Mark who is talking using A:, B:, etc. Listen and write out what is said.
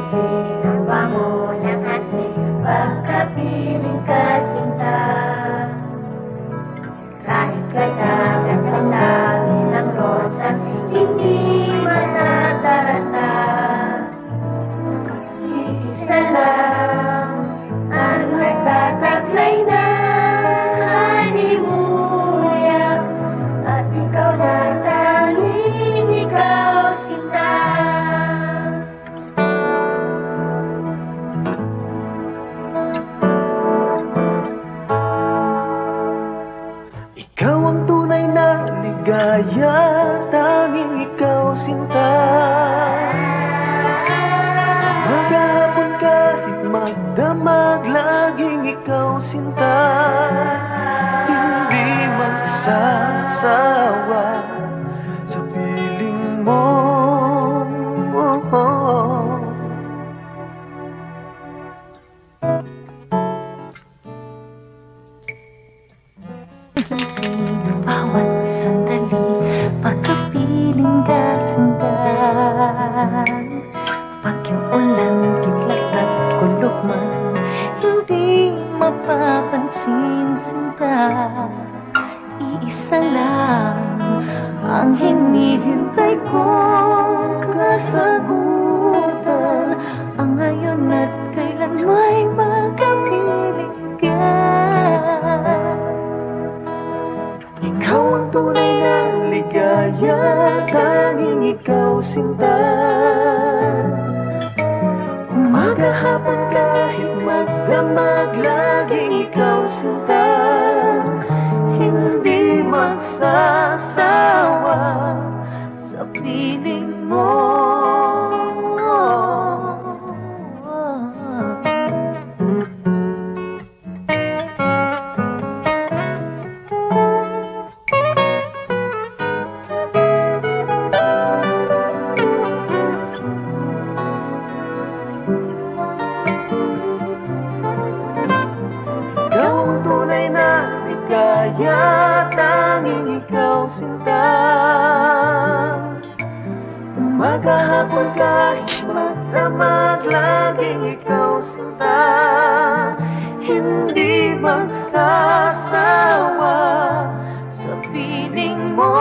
A: Sinamba mo na kasi pagkapiling ka sinta. Kahit kadagat ang dami ng rosas, hindi matatarata. Iisa lang ang nagtataglay na halimuyak, at ikaw na tanging ikaw sinta.
B: Ikaw ang tunay na ligaya, tanging ikaw sinta. Maghapon kahit magdamag, laging ikaw sinta. Hindi magsasawa sa piling mo.
A: Bawat sandali, pagkapiling ka sinta. Bagyong ulan, kidlat at kulog man, hindi mapapansin sinta. Iisa lang ang hinihintay kong kasagutan, ang ngayon at kailan may magkapiling ka.
B: Ikaw ang tunay na ligaya, tanging ikaw sinta. Umaga hapon kahit magdamag, laging ikaw sinta. Hindi magsasawa sa piling mo. Kaya tanging ikaw sinta. Umaga hapon kahit magdamag, laging ikaw sinta. Hindi magsasawa sa piling mo.